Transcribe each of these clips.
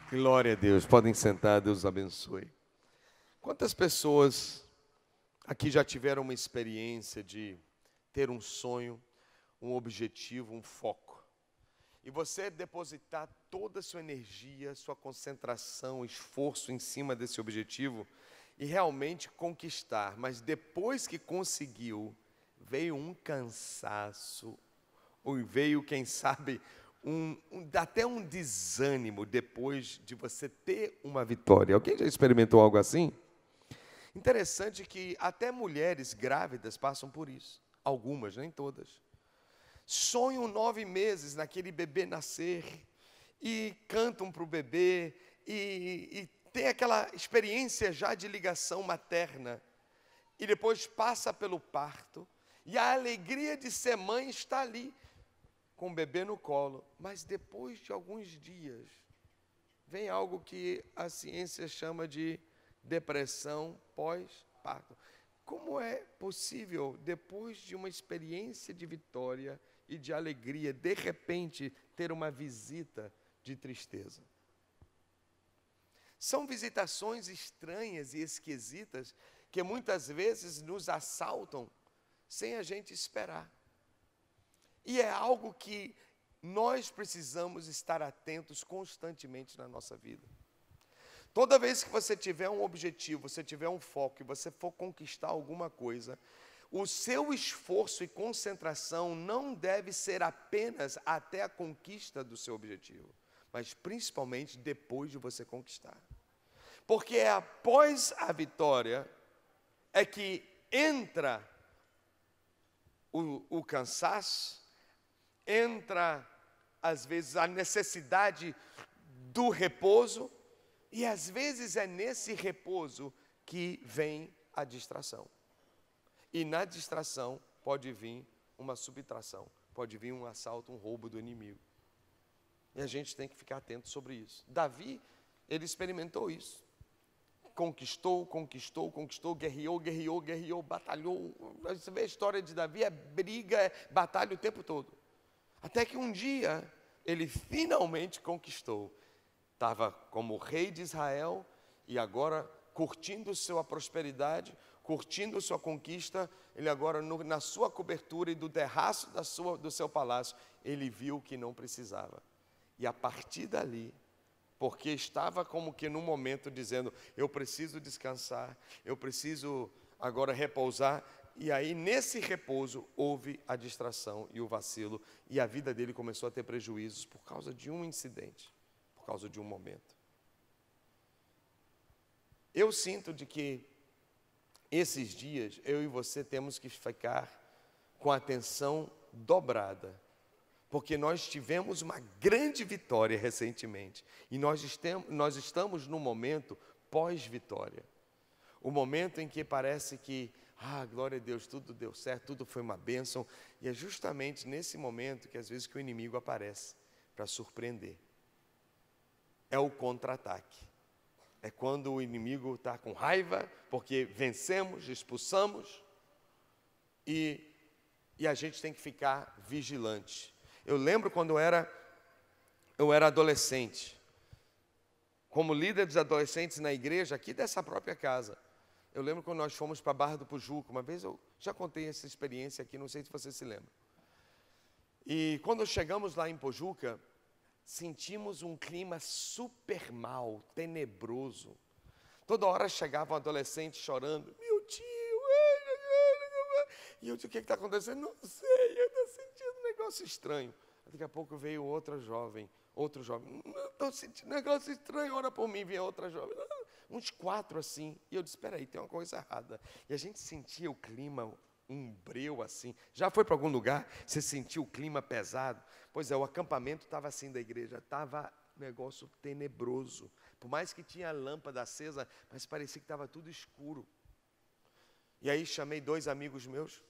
Glória a Deus. Podem sentar, Deus os abençoe. Quantas pessoas aqui já tiveram uma experiência de ter um sonho, um objetivo, um foco? E você depositar toda a sua energia, sua concentração, esforço em cima desse objetivo e realmente conquistar. Mas depois que conseguiu, veio um cansaço, ou veio, quem sabe, até um desânimo depois de você ter uma vitória. Alguém já experimentou algo assim? Interessante que até mulheres grávidas passam por isso. Algumas, nem todas. Sonham 9 meses naquele bebê nascer e cantam para o bebê e tem aquela experiência já de ligação materna. E depois passa pelo parto e a alegria de ser mãe está ali, com o bebê no colo, mas depois de alguns dias, vem algo que a ciência chama de depressão pós-parto. Como é possível, depois de uma experiência de vitória e de alegria, de repente, ter uma visita de tristeza? São visitações estranhas e esquisitas que muitas vezes nos assaltam sem a gente esperar. E é algo que nós precisamos estar atentos constantemente na nossa vida. Toda vez que você tiver um objetivo, você tiver um foco e você for conquistar alguma coisa, o seu esforço e concentração não deve ser apenas até a conquista do seu objetivo, mas principalmente depois de você conquistar. Porque é após a vitória é que entra o cansaço, entra, às vezes, a necessidade do repouso, e às vezes é nesse repouso que vem a distração. E na distração pode vir uma subtração, pode vir um assalto, um roubo do inimigo. E a gente tem que ficar atento sobre isso. Davi, ele experimentou isso. Conquistou, guerreou, batalhou. Você vê a história de Davi, é briga, é batalha o tempo todo. Até que um dia, ele finalmente conquistou. Estava como rei de Israel e agora curtindo sua prosperidade, curtindo sua conquista. Ele agora, na sua cobertura e do terraço do seu palácio, ele viu que não precisava. E a partir dali, porque estava como que num momento dizendo, eu preciso descansar, eu preciso agora repousar. E aí, nesse repouso, houve a distração e o vacilo, e a vida dele começou a ter prejuízos por causa de um incidente, por causa de um momento. Eu sinto de que, esses dias, eu e você temos que ficar com a atenção dobrada, porque nós tivemos uma grande vitória recentemente, e nós estamos no momento pós-vitória. O momento em que parece que, glória a Deus, tudo deu certo, tudo foi uma bênção. E é justamente nesse momento que às vezes que o inimigo aparece para surpreender. É o contra-ataque. É quando o inimigo está com raiva, porque vencemos, expulsamos, e a gente tem que ficar vigilante. Eu lembro quando eu era adolescente, como líder dos adolescentes na igreja, aqui dessa própria casa. Eu lembro quando nós fomos para a Barra do Pujuca, uma vez eu já contei essa experiência aqui, não sei se você se lembra. E quando chegamos lá em Pujuca, sentimos um clima super mal, tenebroso. Toda hora chegava um adolescente chorando, meu tio, e eu disse, o que está acontecendo? Não sei, eu estou sentindo um negócio estranho. Daqui a pouco veio outro jovem, estou sentindo um negócio estranho, ora por mim, vinha outra jovem. Uns 4 assim, e eu disse, espera aí, tem uma coisa errada. E a gente sentia o clima, um breu assim. Já foi para algum lugar? Você sentiu o clima pesado? Pois é, o acampamento estava assim da igreja, estava um negócio tenebroso. Por mais que tinha a lâmpada acesa, mas parecia que estava tudo escuro. E aí chamei 2 amigos meus,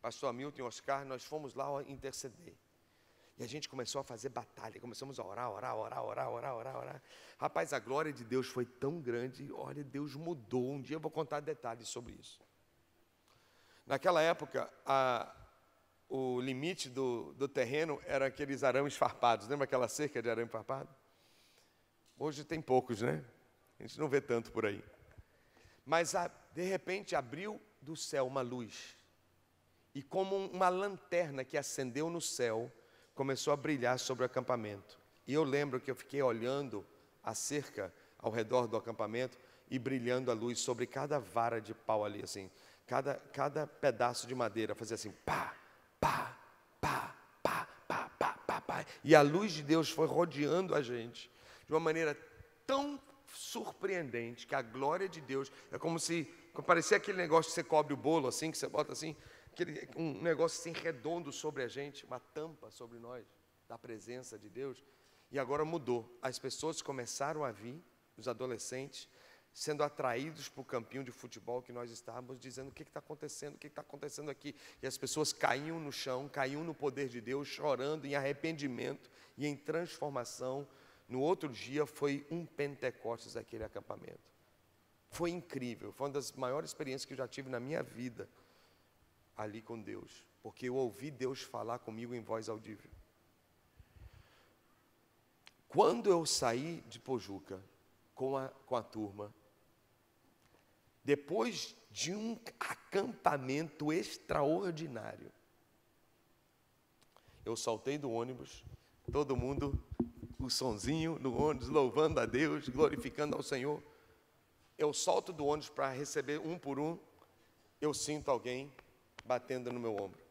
pastor Hamilton e Oscar, nós fomos lá interceder. E a gente começou a fazer batalha, começamos a orar. Rapaz, a glória de Deus foi tão grande, olha, Deus mudou. Um dia eu vou contar detalhes sobre isso. Naquela época, o limite do terreno era aqueles arames farpados. Lembra aquela cerca de arame farpado? Hoje tem poucos, né? A gente não vê tanto por aí. Mas, de repente, abriu do céu uma luz. E como uma lanterna que acendeu no céu, começou a brilhar sobre o acampamento. E eu lembro que eu fiquei olhando a cerca ao redor do acampamento e brilhando a luz sobre cada vara de pau ali, assim. Cada pedaço de madeira fazia assim, pá, pá, pá, pá, pá, pá, pá, pá. E a luz de Deus foi rodeando a gente de uma maneira tão surpreendente que a glória de Deus é como se parecia aquele negócio que você cobre o bolo assim, que você bota assim, um negócio assim redondo sobre a gente, uma tampa sobre nós, da presença de Deus. E agora mudou. As pessoas começaram a vir, os adolescentes, sendo atraídos para o campinho de futebol que nós estávamos, dizendo: o que está acontecendo, o que está acontecendo aqui? E as pessoas caíam no chão, caíam no poder de Deus, chorando em arrependimento e em transformação. No outro dia foi um Pentecostes aquele acampamento. Foi incrível, foi uma das maiores experiências que eu já tive na minha vida, ali com Deus, porque eu ouvi Deus falar comigo em voz audível. Quando eu saí de Pojuca com a turma, depois de um acampamento extraordinário, eu saltei do ônibus, todo mundo, o sonzinho no ônibus, louvando a Deus, glorificando ao Senhor. Eu salto do ônibus para receber um por um, eu sinto alguém batendo no meu ombro.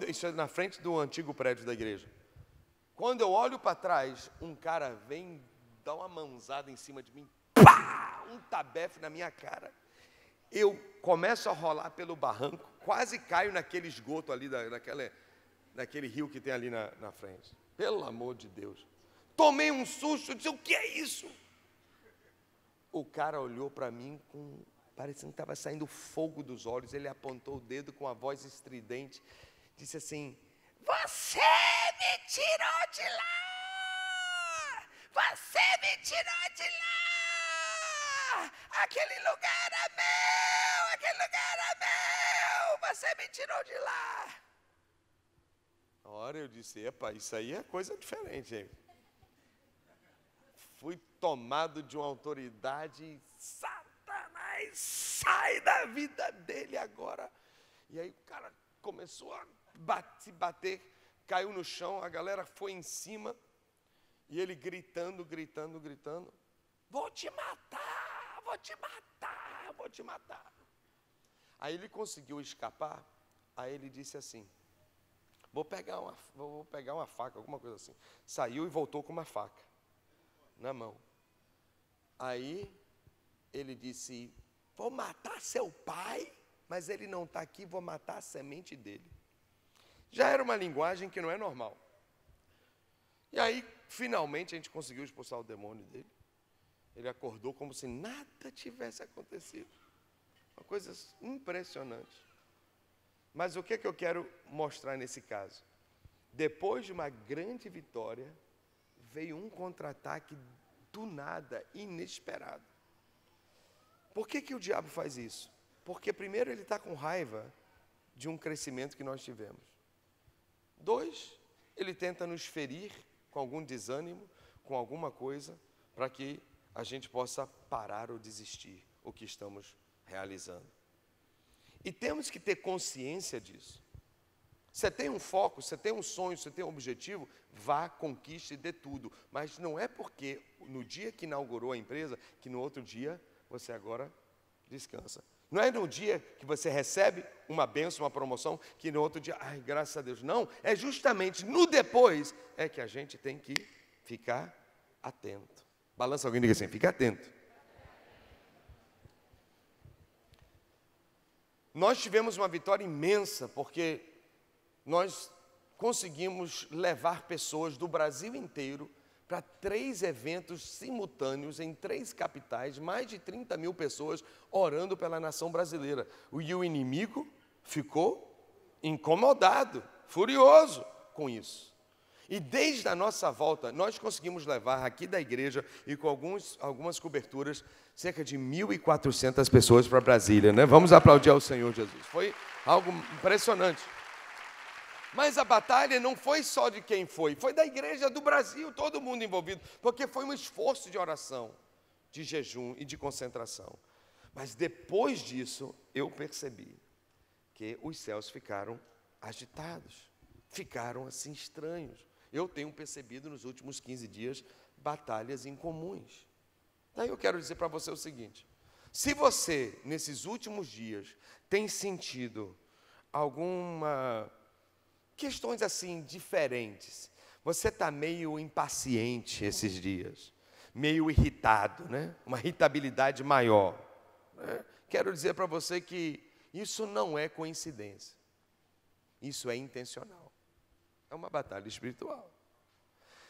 Isso é na frente do antigo prédio da igreja. Quando eu olho para trás, um cara vem dar uma mãozada em cima de mim, pá, um tabefe na minha cara. Eu começo a rolar pelo barranco, quase caio naquele esgoto ali, naquele rio que tem ali na frente. Pelo amor de Deus. Tomei um susto, disse: o que é isso? O cara olhou para mim parecendo que estava saindo fogo dos olhos. Ele apontou o dedo com a voz estridente, disse assim: você me tirou de lá! Você me tirou de lá! Aquele lugar é meu! Aquele lugar é meu! Você me tirou de lá! Na hora eu disse: epa, isso aí é coisa diferente, hein? Fui tomado de uma autoridade. Satanás, sai da vida dele agora! E aí o cara começou a se bater, caiu no chão, a galera foi em cima, e ele gritando: vou te matar, vou te matar, vou te matar. Aí ele conseguiu escapar, aí ele disse assim: vou pegar uma faca, alguma coisa assim. Saiu e voltou com uma faca na mão. Aí ele disse: vou matar seu pai, mas ele não está aqui, vou matar a semente dele. Já era uma linguagem que não é normal. E aí, finalmente, a gente conseguiu expulsar o demônio dele. Ele acordou como se nada tivesse acontecido. Uma coisa impressionante. Mas o que é que eu quero mostrar nesse caso? Depois de uma grande vitória, veio um contra-ataque do nada, inesperado. Por que o diabo faz isso? Porque primeiro ele está com raiva de um crescimento que nós tivemos. 2, ele tenta nos ferir com algum desânimo, com alguma coisa, para que a gente possa parar ou desistir o que estamos realizando. E temos que ter consciência disso. Você tem um foco, você tem um sonho, você tem um objetivo, vá, conquiste e dê tudo. Mas não é porque no dia que inaugurou a empresa, que no outro dia você agora descansa. Não é no dia que você recebe uma bênção, uma promoção, que no outro dia, ai, graças a Deus. Não, é justamente no depois é que a gente tem que ficar atento. Balança alguém e diga assim: fica atento. Nós tivemos uma vitória imensa, porque nós conseguimos levar pessoas do Brasil inteiro para 3 eventos simultâneos em 3 capitais, mais de 30 mil pessoas orando pela nação brasileira. E o inimigo ficou incomodado, furioso com isso. E desde a nossa volta, nós conseguimos levar aqui da igreja e com algumas coberturas, cerca de 1.400 pessoas para Brasília, né? Vamos aplaudir ao Senhor Jesus. Foi algo impressionante. Mas a batalha não foi só de quem foi da igreja do Brasil, todo mundo envolvido, porque foi um esforço de oração, de jejum e de concentração. Mas depois disso, eu percebi que os céus ficaram agitados, ficaram assim estranhos. Eu tenho percebido nos últimos 15 dias batalhas incomuns. Daí eu quero dizer para você o seguinte: se você, nesses últimos dias, tem sentido alguma questões assim diferentes, você está meio impaciente esses dias, meio irritado, né? Uma irritabilidade maior, né? Quero dizer para você que isso não é coincidência, isso é intencional, é uma batalha espiritual.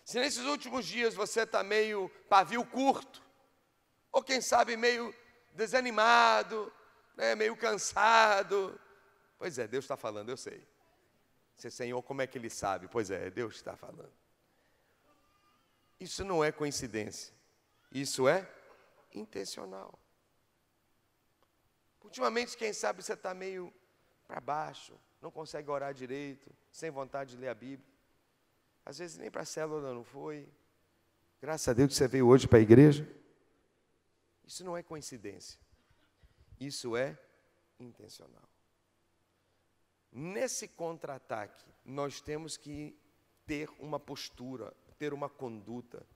Se nesses últimos dias você está meio pavio curto, ou quem sabe meio desanimado, né? Meio cansado, pois é, Deus está falando, eu sei. Você, Senhor, como é que Ele sabe? Pois é, Deus está falando. Isso não é coincidência, isso é intencional. Ultimamente, quem sabe você está meio para baixo, não consegue orar direito, sem vontade de ler a Bíblia. Às vezes nem para a célula não foi. Graças a Deus que você veio hoje para a igreja. Isso não é coincidência, isso é intencional. Nesse contra-ataque, nós temos que ter uma postura, ter uma conduta,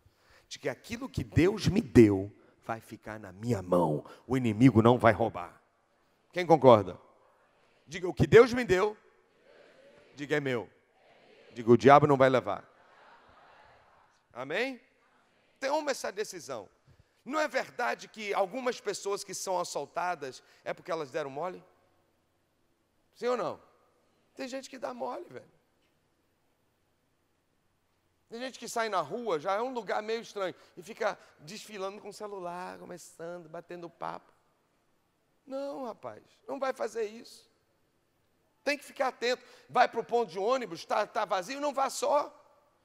de que aquilo que Deus me deu vai ficar na minha mão, o inimigo não vai roubar. Quem concorda? Diga, o que Deus me deu, diga, é meu. Diga, o diabo não vai levar. Amém? Toma essa decisão. Não é verdade que algumas pessoas que são assaltadas é porque elas deram mole? Sim ou não? Tem gente que dá mole, velho. Tem gente que sai na rua, já é um lugar meio estranho, e fica desfilando com o celular, começando, batendo papo. Não, rapaz, não vai fazer isso. Tem que ficar atento. Vai para o ponto de ônibus, está vazio, não vá só.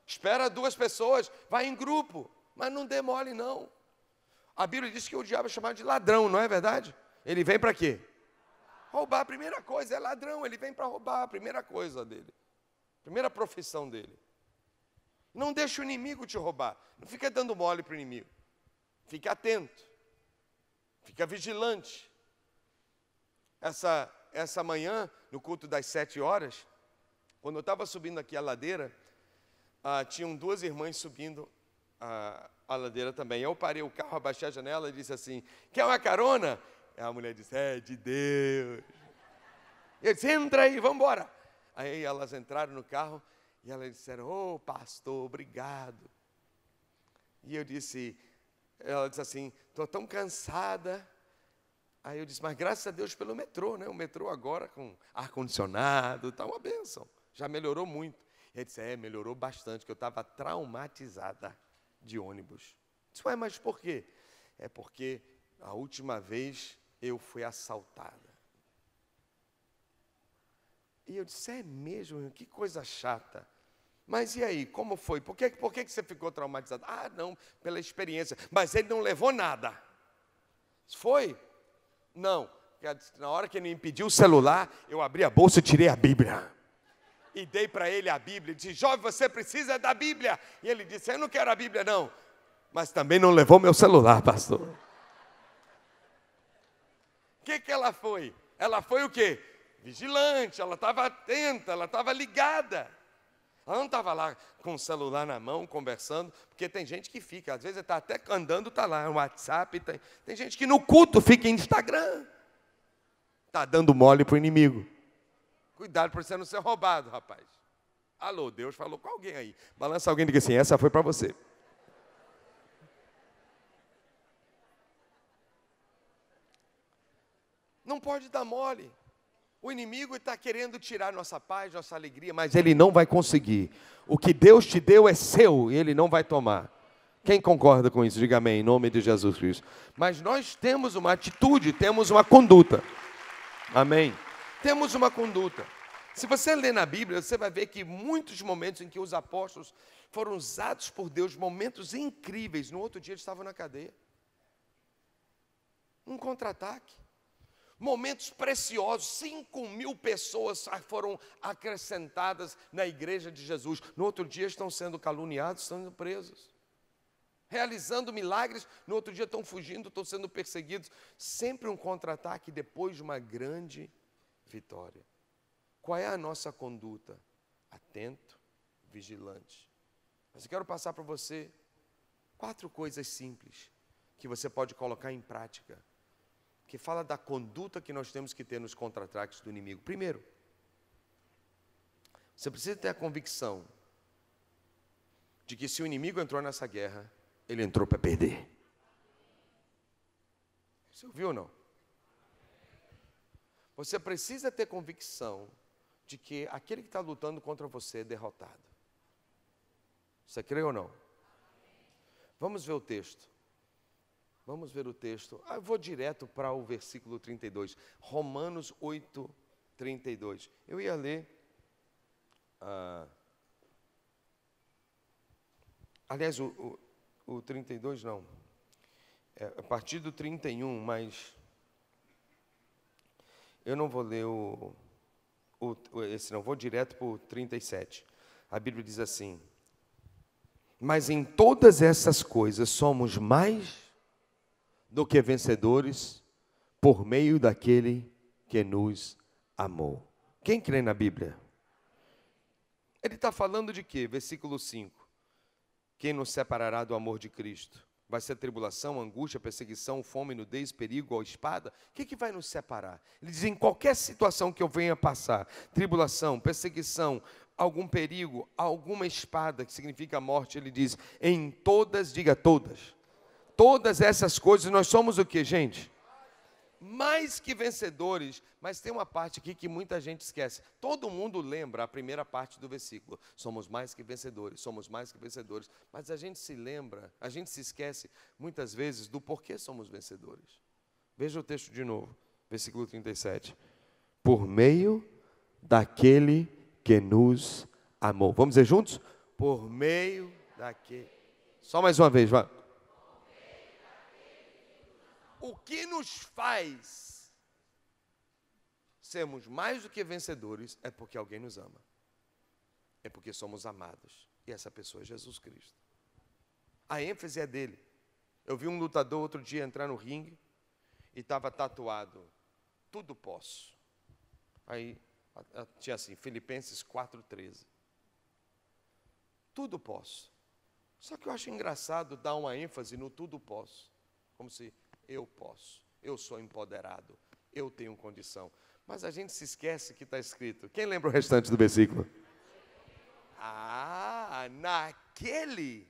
Espera 2 pessoas, vai em grupo, mas não dê mole, não. A Bíblia diz que o diabo é chamado de ladrão, não é verdade? Ele vem para quê? Roubar, a primeira coisa, é ladrão, ele vem para roubar, a primeira coisa dele, primeira profissão dele. Não deixa o inimigo te roubar, não fica dando mole para o inimigo, fica atento, fica vigilante. Essa manhã, no culto das 7 horas, quando eu estava subindo aqui a ladeira, tinham 2 irmãs subindo a ladeira também. Eu parei o carro, abaixei a janela e disse assim, quer uma carona? A mulher disse, é de Deus. Eu disse, entra aí, vamos embora. Aí elas entraram no carro e elas disseram, ô pastor, obrigado. E eu disse, ela disse assim, estou tão cansada. Aí eu disse, mas graças a Deus pelo metrô, né? O metrô agora com ar-condicionado, está uma bênção. Já melhorou muito. E ele disse, melhorou bastante, que eu estava traumatizada de ônibus. Eu disse, ué, mas por quê? É porque a última vez eu fui assaltada. E eu disse, é mesmo? Que coisa chata. Mas e aí, como foi? Por que você ficou traumatizado? Ah, não, pela experiência. Mas ele não levou nada. Foi? Não. Na hora que ele me pediu o celular, eu abri a bolsa e tirei a Bíblia. E dei para ele a Bíblia. E disse, jovem, você precisa da Bíblia. E ele disse, eu não quero a Bíblia, não. Mas também não levou meu celular, pastor. O que ela foi? Ela foi o quê? Vigilante, ela estava atenta, ela estava ligada. Ela não estava lá com o celular na mão, conversando, porque tem gente que fica, às vezes está até andando, está lá no WhatsApp, tem gente que no culto fica em Instagram. Está dando mole para o inimigo. Cuidado para você não ser roubado, rapaz. Alô, Deus falou com alguém aí. Balança alguém e diga assim, essa foi para você. Não pode dar mole. O inimigo está querendo tirar nossa paz, nossa alegria, mas ele não vai conseguir. O que Deus te deu é seu e ele não vai tomar. Quem concorda com isso? Diga amém, em nome de Jesus Cristo. Mas nós temos uma atitude, temos uma conduta. Amém. Temos uma conduta. Se você ler na Bíblia, você vai ver que muitos momentos em que os apóstolos foram usados por Deus, momentos incríveis. No outro dia eles estavam na cadeia. Um contra-ataque. Momentos preciosos, 5.000 pessoas foram acrescentadas na igreja de Jesus. No outro dia estão sendo caluniados, estão sendo presos. Realizando milagres, no outro dia estão fugindo, estão sendo perseguidos. Sempre um contra-ataque depois de uma grande vitória. Qual é a nossa conduta? Atento, vigilante. Mas eu quero passar para você 4 coisas simples que você pode colocar em prática, que fala da conduta que nós temos que ter nos contra-ataques do inimigo. Primeiro, você precisa ter a convicção de que se o inimigo entrou nessa guerra, ele entrou para perder. Você ouviu ou não? Você precisa ter convicção de que aquele que está lutando contra você é derrotado. Você crê ou não? Vamos ver o texto. Vamos ver o texto. Eu vou direto para o versículo 32. Romanos 8, 32. Eu ia ler... aliás, o 32 não. É a partir do 31, mas... eu não vou ler esse não. Vou direto para o 37. A Bíblia diz assim: mas em todas essas coisas somos mais do que vencedores por meio daquele que nos amou. Quem crê na Bíblia? Ele está falando de quê? Versículo 5. Quem nos separará do amor de Cristo? Vai ser tribulação, angústia, perseguição, fome, nudez, perigo ou espada? O que vai nos separar? Ele diz, em qualquer situação que eu venha passar, tribulação, perseguição, algum perigo, alguma espada, que significa morte, ele diz, em todas, diga todas. Todas essas coisas, nós somos o que, gente? Mais que vencedores. Mas tem uma parte aqui que muita gente esquece. Todo mundo lembra a primeira parte do versículo. Somos mais que vencedores, somos mais que vencedores. Mas a gente se lembra, a gente se esquece muitas vezes do porquê somos vencedores. Veja o texto de novo, versículo 37. Por meio daquele que nos amou. Vamos dizer juntos? Por meio daquele. Só mais uma vez, vai. O que nos faz sermos mais do que vencedores é porque alguém nos ama. É porque somos amados. E essa pessoa é Jesus Cristo. A ênfase é dele. Eu vi um lutador outro dia entrar no ringue e estava tatuado, tudo posso. Aí tinha assim, Filipenses 4,13. Tudo posso. Só que eu acho engraçado dar uma ênfase no tudo posso. Como se eu posso, eu sou empoderado, eu tenho condição. Mas a gente se esquece que está escrito. Quem lembra o restante do versículo? Naquele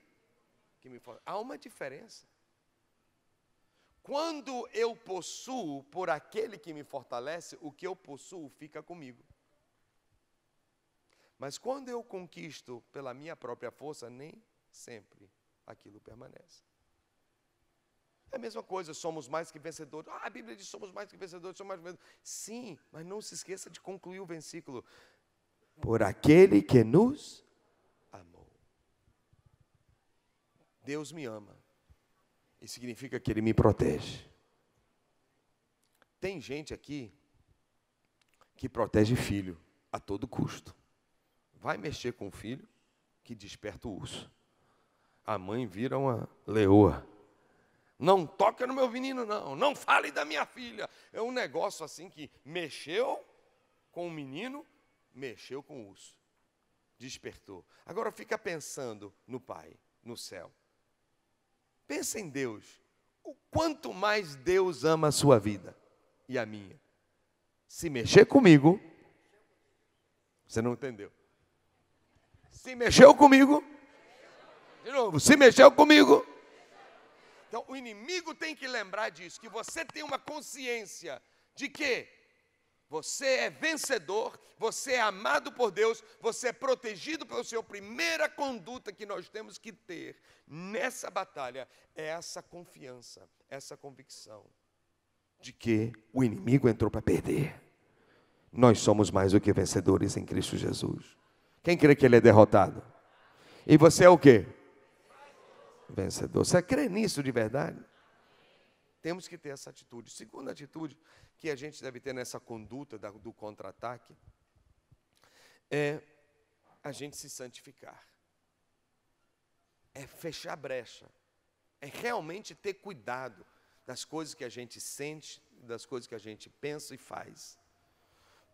que me fortalece. Há uma diferença. Quando eu possuo por aquele que me fortalece, o que eu possuo fica comigo. Mas quando eu conquisto pela minha própria força, nem sempre aquilo permanece. É a mesma coisa, somos mais que vencedores. A Bíblia diz somos mais que vencedores, somos mais que vencedores. Sim, mas não se esqueça de concluir o versículo. Por aquele que nos amou. Deus me ama. Isso significa que Ele me protege. Tem gente aqui que protege filho a todo custo. Vai mexer com o filho que desperta o urso. A mãe vira uma leoa. Não toca no meu menino, não. Não fale da minha filha. É um negócio assim que mexeu com o menino, mexeu com o urso. Despertou. Agora fica pensando no Pai, no céu. Pensa em Deus. O quanto mais Deus ama a sua vida e a minha. Se mexer comigo, você não entendeu. Se mexeu comigo, de novo, se mexeu comigo. Então, o inimigo tem que lembrar disso, que você tem uma consciência de que você é vencedor, você é amado por Deus, você é protegido pelo Senhor. Primeira conduta que nós temos que ter nessa batalha é essa confiança, essa convicção de que o inimigo entrou para perder. Nós somos mais do que vencedores em Cristo Jesus. Quem crê que ele é derrotado? E você é o quê? Vencedor. Você crê nisso de verdade? Temos que ter essa atitude. Segunda atitude que a gente deve ter nessa conduta do contra-ataque é a gente se santificar. É fechar a brecha. É realmente ter cuidado das coisas que a gente sente, das coisas que a gente pensa e faz.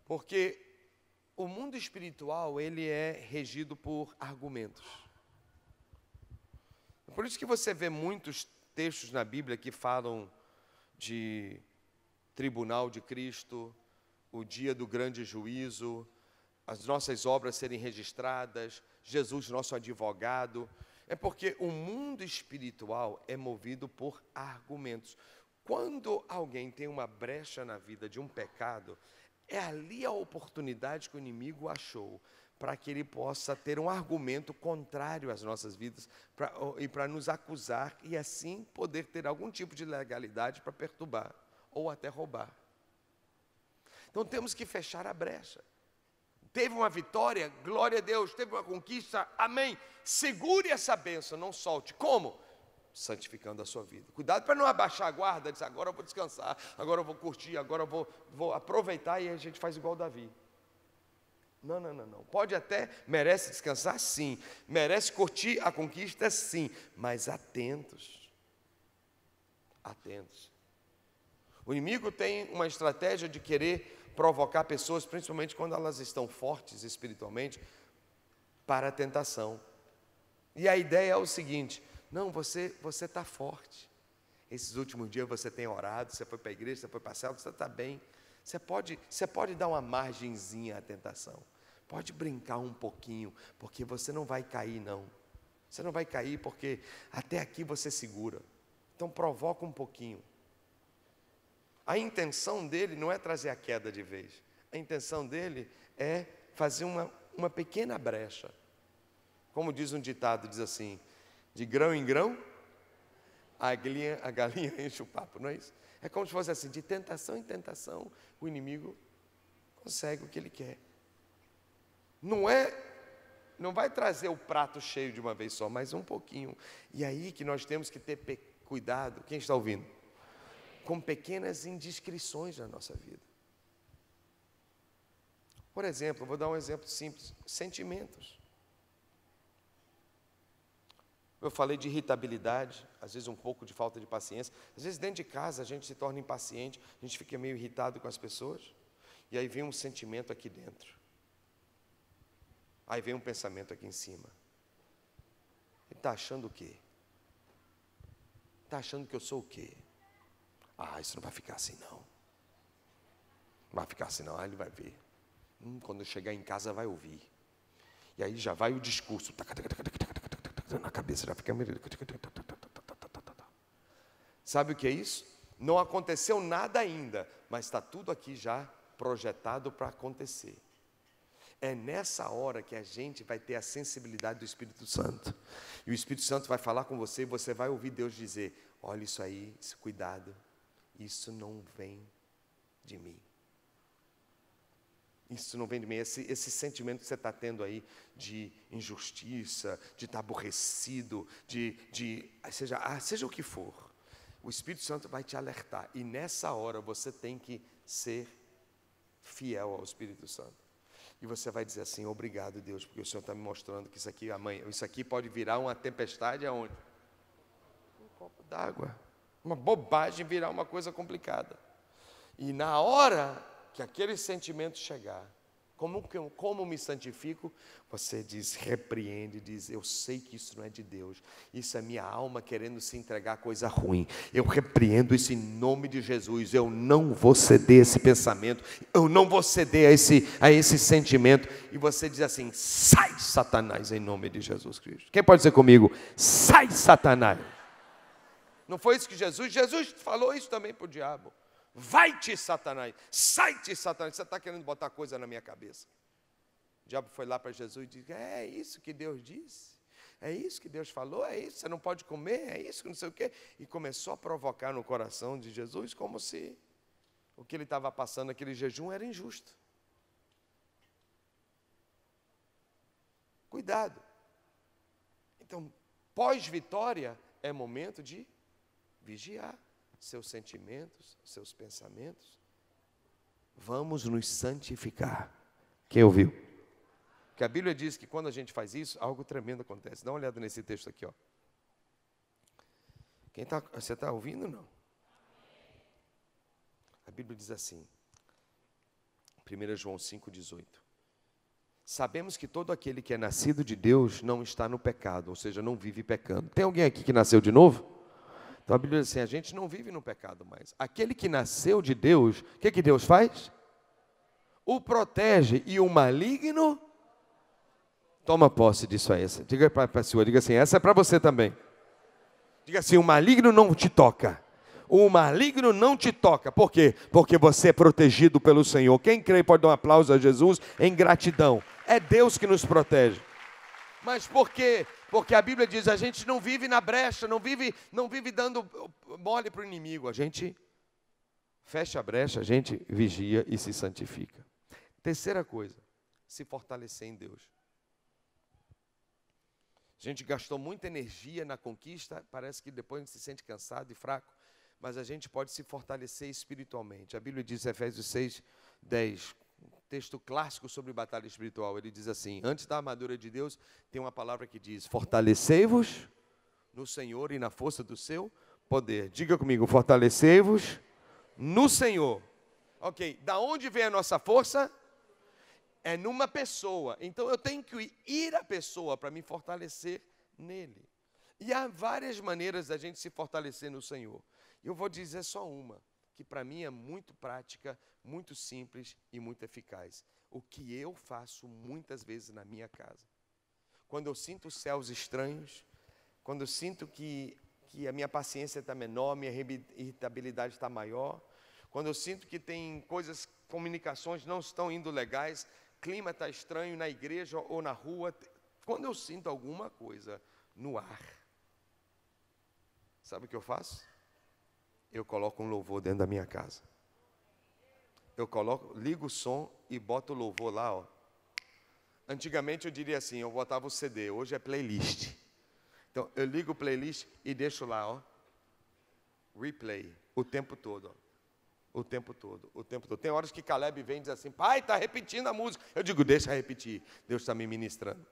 Porque o mundo espiritual, ele é regido por argumentos. Por isso que você vê muitos textos na Bíblia que falam de tribunal de Cristo, o dia do grande juízo, as nossas obras serem registradas, Jesus, nosso advogado. É porque o mundo espiritual é movido por argumentos. Quando alguém tem uma brecha na vida de um pecado, é ali a oportunidade que o inimigo achou para que ele possa ter um argumento contrário às nossas vidas e para nos acusar e assim poder ter algum tipo de legalidade para perturbar ou até roubar. Então temos que fechar a brecha. Teve uma vitória, glória a Deus. Teve uma conquista, amém. Segure essa bênção, não solte. Como? Santificando a sua vida. Cuidado para não abaixar a guarda, dizer, agora eu vou descansar, agora eu vou curtir, agora eu vou aproveitar, e a gente faz igual Davi. Não. Pode até, merece descansar, sim. Merece curtir a conquista, sim. Mas atentos. Atentos. O inimigo tem uma estratégia de querer provocar pessoas, principalmente quando elas estão fortes espiritualmente, para a tentação. E a ideia é o seguinte: não, você está forte. Esses últimos dias você tem orado, você foi para a igreja, você foi para a célula, você está bem. Você pode dar uma margenzinha à tentação. Pode brincar um pouquinho, porque você não vai cair, não. Você não vai cair porque até aqui você segura. Então provoca um pouquinho. A intenção dele não é trazer a queda de vez. A intenção dele é fazer uma pequena brecha. Como diz um ditado, diz assim: de grão em grão, a galinha enche o papo, não é isso? É como se fosse assim, de tentação em tentação, o inimigo consegue o que ele quer. Não vai trazer o prato cheio de uma vez só, mas um pouquinho. E aí que nós temos que ter cuidado. Quem está ouvindo? Com pequenas indiscrições na nossa vida. Por exemplo, vou dar um exemplo simples: sentimentos. Eu falei de irritabilidade, às vezes um pouco de falta de paciência. Às vezes dentro de casa a gente se torna impaciente, a gente fica meio irritado com as pessoas, e aí vem um sentimento aqui dentro. Aí vem um pensamento aqui em cima. Ele está achando o quê? Está achando que eu sou o quê? Isso não vai ficar assim não. Não vai ficar assim não, ele vai ver. Quando eu chegar em casa vai ouvir. E aí já vai o discurso. Na cabeça já fica... Sabe o que é isso? Não aconteceu nada ainda, mas está tudo aqui já projetado para acontecer. É nessa hora que a gente vai ter a sensibilidade do Espírito Santo. E o Espírito Santo vai falar com você e você vai ouvir Deus dizer: olha isso aí, cuidado. Isso não vem de mim. Isso não vem de mim. Esse sentimento que você está tendo aí de injustiça, de estar aborrecido, seja o que for, o Espírito Santo vai te alertar. E nessa hora você tem que ser fiel ao Espírito Santo. E você vai dizer assim: obrigado, Deus, porque o Senhor está me mostrando que isso aqui pode virar uma tempestade aonde? Um copo d'água. Uma bobagem virar uma coisa complicada. E na hora que aquele sentimento chegar, como me santifico? Você diz, repreende, diz: eu sei que isso não é de Deus, isso é minha alma querendo se entregar a coisa ruim. Eu repreendo isso em nome de Jesus. Eu não vou ceder a esse pensamento, eu não vou ceder a esse sentimento. E você diz assim: sai, Satanás, em nome de Jesus Cristo. Quem pode dizer comigo? Sai, Satanás. Não foi isso que Jesus falou isso também para o diabo: vai-te, Satanás, sai-te, Satanás, você está querendo botar coisa na minha cabeça. O diabo foi lá para Jesus e disse: é isso que Deus disse, é isso que Deus falou, é isso, você não pode comer, é isso, não sei o quê. E começou a provocar no coração de Jesus como se o que ele estava passando, aquele jejum, era injusto. Cuidado. Então, pós-vitória é momento de vigiar seus sentimentos, seus pensamentos Vamos nos santificar. Quem ouviu? Porque a Bíblia diz que quando a gente faz isso, algo tremendo acontece. Dá uma olhada nesse texto aqui, ó. Você está ouvindo ou não? A Bíblia diz assim, 1 João 5,18. Sabemos que todo aquele que é nascido de Deus não está no pecado, ou seja, não vive pecando. Tem alguém aqui que nasceu de novo? Então a Bíblia diz assim, a gente não vive no pecado mais. Aquele que nasceu de Deus, o que Deus faz? O protege, e o maligno toma posse disso aí. Diga para a sua, diga assim, essa é para você também. Diga assim, o maligno não te toca. O maligno não te toca. Por quê? Porque você é protegido pelo Senhor. Quem crê pode dar um aplauso a Jesus em gratidão. É Deus que nos protege. Mas por quê? Porque a Bíblia diz, a gente não vive na brecha, não vive dando mole para o inimigo. A gente fecha a brecha, a gente vigia e se santifica. Terceira coisa, se fortalecer em Deus. A gente gastou muita energia na conquista, parece que depois a gente se sente cansado e fraco, mas a gente pode se fortalecer espiritualmente. A Bíblia diz, Efésios 6:10, um texto clássico sobre batalha espiritual. Ele diz assim, antes da armadura de Deus, tem uma palavra que diz, fortalecei-vos no Senhor e na força do seu poder. Diga comigo, fortalecei-vos no Senhor. Ok, da onde vem a nossa força? É numa pessoa. Então eu tenho que ir à pessoa para me fortalecer nele. E há várias maneiras da gente se fortalecer no Senhor. Eu vou dizer só uma, que para mim é muito prática, muito simples e muito eficaz. O que eu faço muitas vezes na minha casa. Quando eu sinto os céus estranhos, quando eu sinto que a minha paciência está menor, minha irritabilidade está maior, quando eu sinto que tem coisas, comunicações não estão indo legais, clima está estranho na igreja ou na rua, quando eu sinto alguma coisa no ar, sabe o que eu faço? Eu coloco um louvor dentro da minha casa. Ligo o som e boto o louvor lá, ó. Antigamente eu diria assim, eu botava o CD, hoje é playlist. Então eu ligo o playlist e deixo lá, ó, replay, o tempo todo, ó. O tempo todo, o tempo todo. Tem horas que Caleb vem e diz assim, pai, está repetindo a música. Eu digo, deixa repetir, Deus está me ministrando.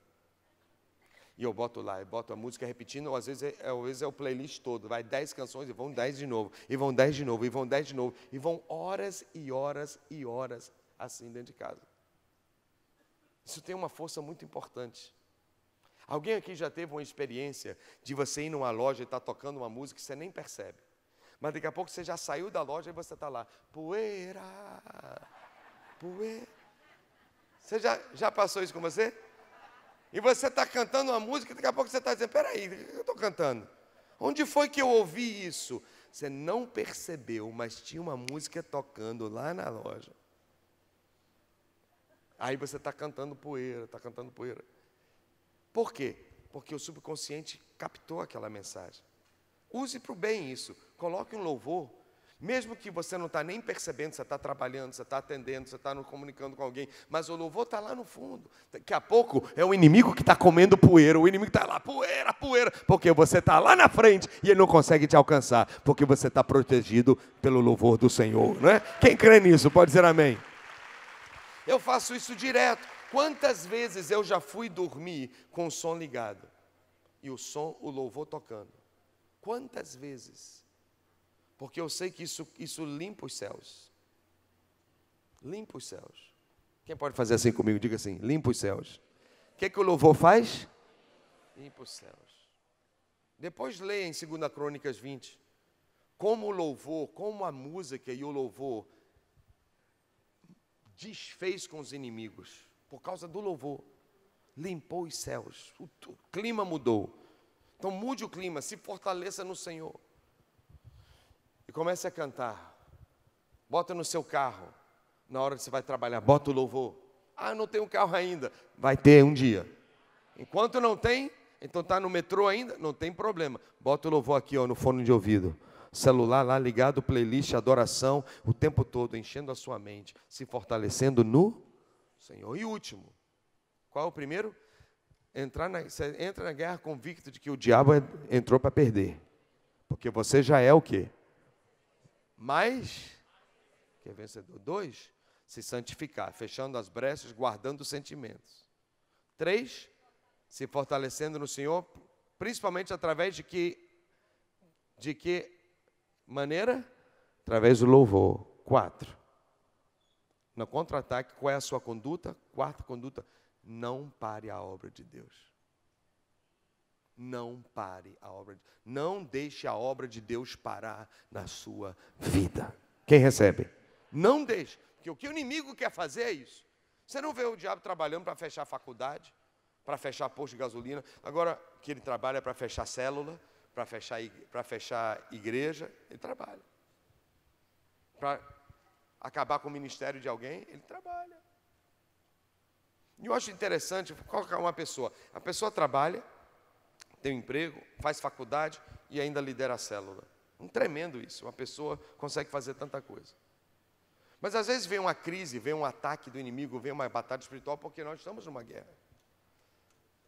E eu boto lá, eu boto a música repetindo, ou às vezes é o playlist todo, vai 10 canções e vão 10 de novo, e vão 10 de novo, e vão 10 de novo, e vão horas e horas e horas assim dentro de casa. Isso tem uma força muito importante. Alguém aqui já teve uma experiência de você ir numa loja e estar tocando uma música que você nem percebe? Mas daqui a pouco você já saiu da loja e você está lá. Poeira, poeira. Você já passou isso com você? E você está cantando uma música e daqui a pouco você está dizendo, peraí, o que eu estou cantando? Onde foi que eu ouvi isso? Você não percebeu, mas tinha uma música tocando lá na loja. Aí você está cantando poeira, está cantando poeira. Por quê? Porque o subconsciente captou aquela mensagem. Use para o bem isso. Coloque um louvor. Mesmo que você não está nem percebendo, você está trabalhando, você está atendendo, você está comunicando com alguém, mas o louvor está lá no fundo. Daqui a pouco é o inimigo que está comendo poeira, o inimigo está lá, poeira, poeira, porque você está lá na frente e ele não consegue te alcançar, porque você está protegido pelo louvor do Senhor, não é? Quem crê nisso pode dizer amém. Eu faço isso direto. Quantas vezes eu já fui dormir com o som ligado e o louvor tocando? Quantas vezes? Porque eu sei que isso limpa os céus. Limpa os céus. Quem pode fazer assim comigo? Diga assim, limpa os céus. O que o louvor faz? Limpa os céus. Depois leia em 2 Crônicas 20. Como o louvor, como a música e o louvor desfez com os inimigos. Por causa do louvor. Limpou os céus. O clima mudou. Então mude o clima, se fortaleça no Senhor. E comece a cantar. Bota no seu carro. Na hora que você vai trabalhar, bota o louvor. Ah, não tenho carro ainda. Vai ter um dia. Enquanto não tem, então está no metrô ainda, não tem problema. Bota o louvor aqui, ó, no fone de ouvido. Celular lá ligado, playlist, adoração, o tempo todo, enchendo a sua mente, se fortalecendo no Senhor. E último, qual é o primeiro? Você entra na guerra convicto de que o diabo entrou para perder. Porque você já é o quê? Mais que vencedor. 2, se santificar, fechando as brechas, guardando os sentimentos. 3, se fortalecendo no Senhor, principalmente através de que maneira? Através do louvor. 4, no contra-ataque, qual é a sua conduta? 4, conduta, não pare a obra de Deus. Não pare a obra de Deus. Não deixe a obra de Deus parar na sua vida. Quem recebe? Não deixe. Porque o que o inimigo quer fazer é isso. Você não vê o diabo trabalhando para fechar a faculdade, para fechar posto de gasolina. Agora, que ele trabalha para fechar célula, para fechar igreja, ele trabalha. Para acabar com o ministério de alguém, ele trabalha. E eu acho interessante, colocar uma pessoa. A pessoa trabalha, tem um emprego, faz faculdade e ainda lidera a célula. Tremendo isso, uma pessoa consegue fazer tanta coisa. Mas às vezes vem uma crise, vem um ataque do inimigo, vem uma batalha espiritual, porque nós estamos numa guerra.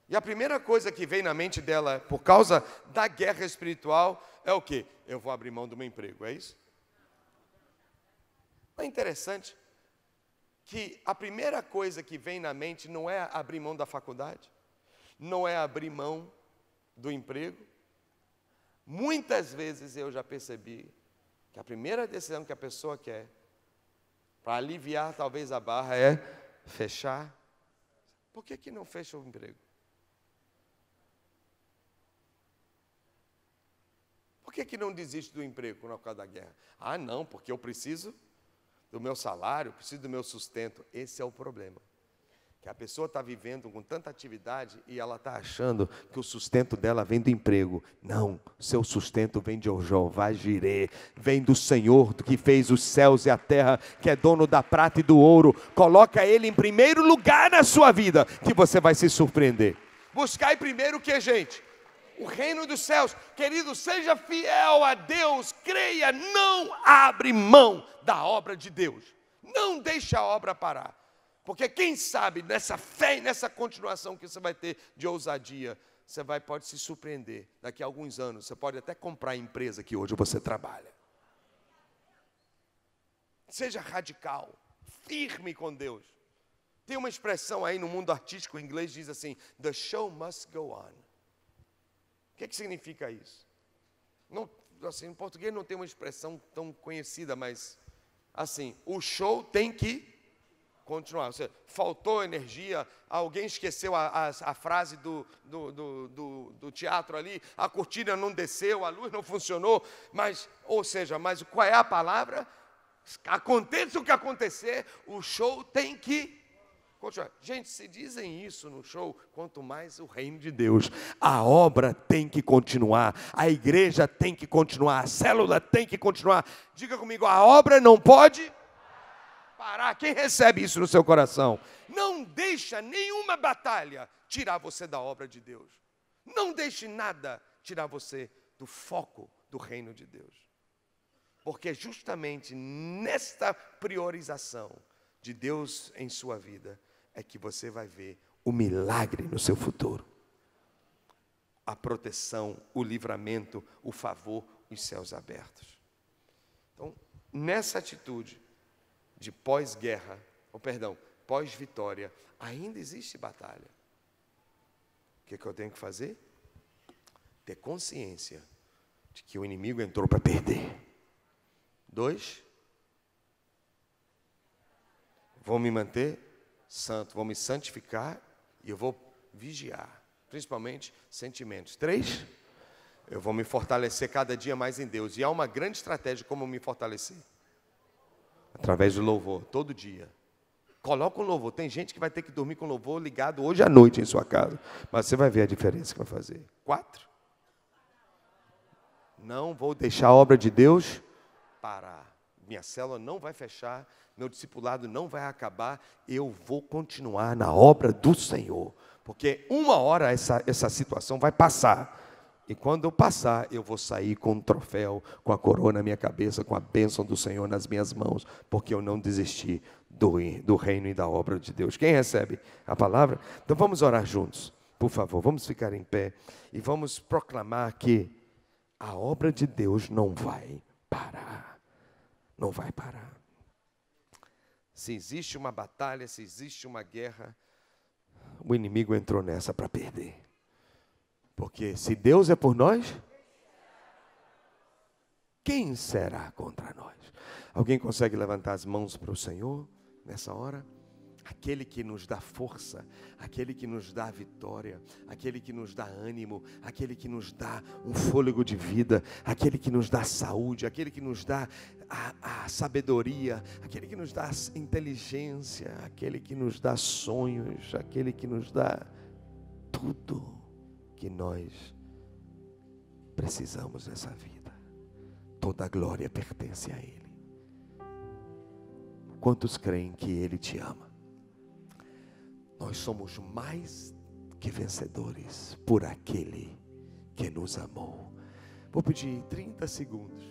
E a primeira coisa que vem na mente dela, por causa da guerra espiritual, é o quê? Eu vou abrir mão do meu emprego, é isso? É interessante que a primeira coisa que vem na mente não é abrir mão da faculdade, não é abrir mão do emprego. Muitas vezes eu já percebi que a primeira decisão que a pessoa quer, para aliviar talvez a barra, é fechar. Por que não fecha o emprego? Por que não desiste do emprego por causa da guerra? Ah, não, porque eu preciso do meu salário, preciso do meu sustento. Esse é o problema. Que a pessoa está vivendo com tanta atividade e ela está achando que o sustento dela vem do emprego. Não, seu sustento vem de Jeová Jireh, vem do Senhor que fez os céus e a terra, que é dono da prata e do ouro. Coloca Ele em primeiro lugar na sua vida, que você vai se surpreender. Buscai primeiro o que, gente? O reino dos céus. Querido, seja fiel a Deus, creia, não abre mão da obra de Deus. Não deixe a obra parar. Porque quem sabe, nessa fé e nessa continuação que você vai ter de ousadia, você pode se surpreender. Daqui a alguns anos, você pode até comprar a empresa que hoje você trabalha. Seja radical, firme com Deus. Tem uma expressão aí no mundo artístico em inglês, diz assim, the show must go on. O que significa isso? Não, assim, em português não tem uma expressão tão conhecida, mas assim, o show tem que continuar. Ou seja, faltou energia, alguém esqueceu a frase do teatro ali, a cortina não desceu, a luz não funcionou, mas qual é a palavra? Aconteça o que acontecer, o show tem que continuar. Gente, se dizem isso no show, quanto mais o reino de Deus. A obra tem que continuar, a igreja tem que continuar, a célula tem que continuar. Diga comigo, a obra não pode parar. Quem recebe isso no seu coração? Não deixa nenhuma batalha tirar você da obra de Deus. Não deixe nada tirar você do foco do reino de Deus. Porque justamente nesta priorização de Deus em sua vida é que você vai ver o milagre no seu futuro. A proteção, o livramento, o favor, os céus abertos. Então, nessa atitude de pós-guerra, pós-vitória, ainda existe batalha. O que eu tenho que fazer? Ter consciência de que o inimigo entrou para perder. 2, vou me manter santo, vou me santificar e eu vou vigiar, principalmente sentimentos. 3, eu vou me fortalecer cada dia mais em Deus. E há uma grande estratégia como me fortalecer. Através do louvor, todo dia. Coloca um louvor. Tem gente que vai ter que dormir com louvor ligado hoje à noite em sua casa. Mas você vai ver a diferença que vai fazer. 4. Não vou deixar a obra de Deus parar. Minha célula não vai fechar. Meu discipulado não vai acabar. Eu vou continuar na obra do Senhor. Porque uma hora essa situação vai passar. E quando eu passar, eu vou sair com um troféu, com a coroa na minha cabeça, com a bênção do Senhor nas minhas mãos, porque eu não desisti do reino e da obra de Deus. Quem recebe a palavra? Então vamos orar juntos, por favor, vamos ficar em pé e vamos proclamar que a obra de Deus não vai parar, não vai parar. se existe uma batalha, se existe uma guerra, o inimigo entrou nessa para perder. Porque se Deus é por nós, quem será contra nós? Alguém consegue levantar as mãos para o Senhor nessa hora? Aquele que nos dá força, aquele que nos dá vitória, aquele que nos dá ânimo, aquele que nos dá um fôlego de vida, aquele que nos dá saúde, aquele que nos dá a sabedoria, aquele que nos dá inteligência, aquele que nos dá sonhos, aquele que nos dá tudo que nós precisamos nessa vida. Toda a glória pertence a Ele. Quantos creem que Ele te ama? Nós somos mais que vencedores por aquele que nos amou. Vou pedir 30 segundos.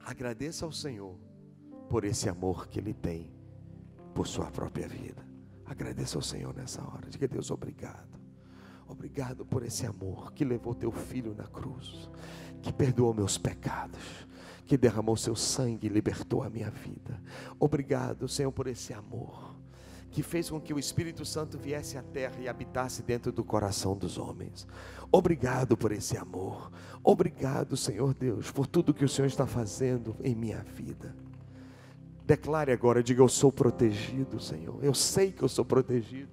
Agradeça ao Senhor por esse amor que Ele tem por sua própria vida. Agradeça ao Senhor nessa hora. Diga a Deus, obrigado. Obrigado por esse amor que levou teu filho na cruz, que perdoou meus pecados, que derramou seu sangue e libertou a minha vida. Obrigado, Senhor, por esse amor que fez com que o Espírito Santo viesse à terra e habitasse dentro do coração dos homens. Obrigado por esse amor. Obrigado, Senhor Deus, por tudo que o Senhor está fazendo em minha vida. Declare agora, diga, eu sou protegido, Senhor. Eu sei que eu sou protegido.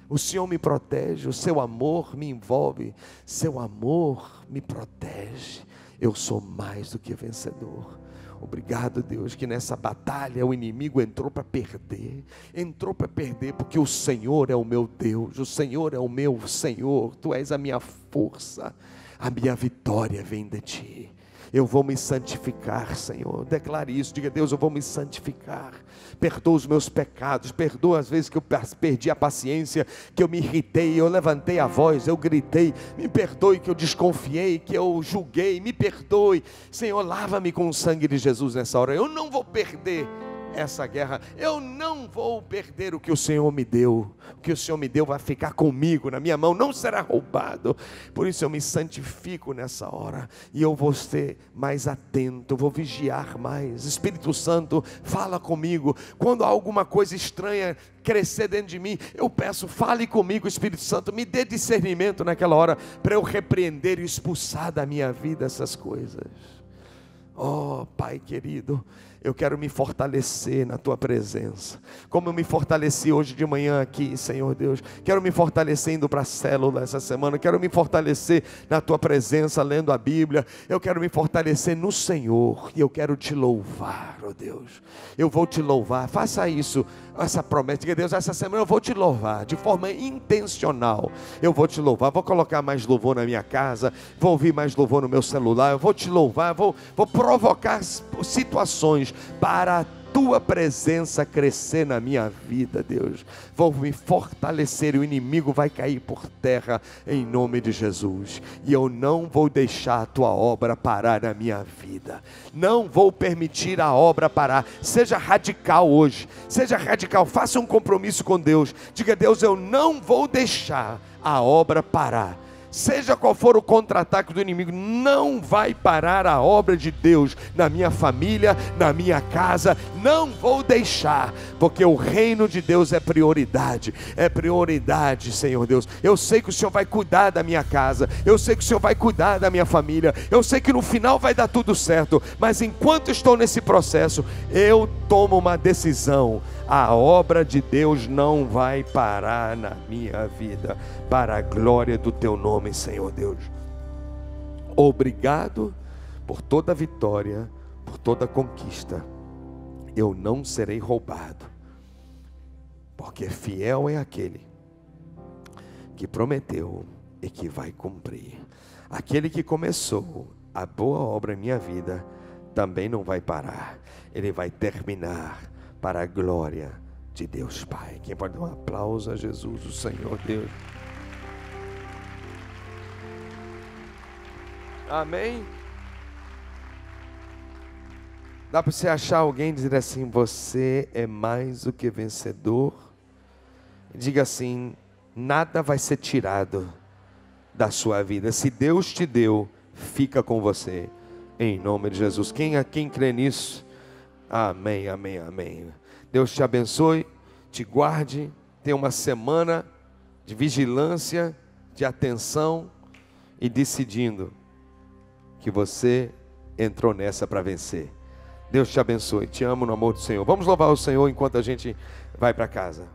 O Senhor me protege, o seu amor me envolve, seu amor me protege. Eu sou mais do que vencedor. Obrigado, Deus, que nessa batalha o inimigo entrou para perder. Entrou para perder porque o Senhor é o meu Deus, o Senhor é o meu Senhor. Tu és a minha força, a minha vitória vem de Ti. Eu vou me santificar, Senhor. Declare isso, diga, Deus, eu vou me santificar. Perdoa os meus pecados, perdoa as vezes que eu perdi a paciência, que eu me irritei, eu levantei a voz, eu gritei. Me perdoe que eu desconfiei, que eu julguei, me perdoe. Senhor, lava-me com o sangue de Jesus nessa hora. Eu não vou perder essa guerra, eu não vou perder o que o Senhor me deu. O que o Senhor me deu vai ficar comigo, na minha mão, não será roubado. Por isso eu me santifico nessa hora, e eu vou ser mais atento, vou vigiar mais. Espírito Santo, fala comigo. Quando há alguma coisa estranha crescer dentro de mim, eu peço, fale comigo, Espírito Santo, me dê discernimento naquela hora, para eu repreender e expulsar da minha vida essas coisas. Oh, Pai querido, eu quero me fortalecer na Tua presença, como eu me fortaleci hoje de manhã aqui, Senhor Deus. Quero me fortalecer indo para a célula essa semana. Quero me fortalecer na Tua presença, lendo a Bíblia. Eu quero me fortalecer no Senhor, e eu quero Te louvar, oh Deus. Eu vou Te louvar, faça isso, essa promessa, diga, Deus, essa semana eu vou Te louvar, de forma intencional. Eu vou Te louvar, vou colocar mais louvor na minha casa, vou ouvir mais louvor no meu celular, eu vou Te louvar, vou provocar situações para a Tua presença crescer na minha vida, Deus. Vou me fortalecer, e o inimigo vai cair por terra em nome de Jesus. E eu não vou deixar a Tua obra parar na minha vida. Não vou permitir a obra parar. Seja radical hoje, seja radical, faça um compromisso com Deus. Diga, Deus, eu não vou deixar a obra parar. Seja qual for o contra-ataque do inimigo, não vai parar a obra de Deus na minha família, na minha casa. Não vou deixar, porque o reino de Deus é prioridade, Senhor Deus. Eu sei que o Senhor vai cuidar da minha casa, eu sei que o Senhor vai cuidar da minha família, eu sei que no final vai dar tudo certo, mas enquanto estou nesse processo, eu tomo uma decisão. A obra de Deus não vai parar na minha vida, para a glória do Teu nome, Senhor Deus. Obrigado por toda a vitória, por toda a conquista. Eu não serei roubado, porque fiel é aquele que prometeu e que vai cumprir. Aquele que começou a boa obra em minha vida também não vai parar, ele vai terminar para a glória de Deus Pai. Quem pode dar um aplauso a Jesus, o Senhor Deus? Amém? Dá para você achar alguém e dizer assim, você é mais do que vencedor? Diga assim, nada vai ser tirado da sua vida. Se Deus te deu, fica com você, em nome de Jesus. Quem crê nisso? Amém, amém, amém. Deus te abençoe, te guarde, tenha uma semana de vigilância, de atenção e decidindo que você entrou nessa para vencer. Deus te abençoe, te amo no amor do Senhor. Vamos louvar o Senhor enquanto a gente vai para casa.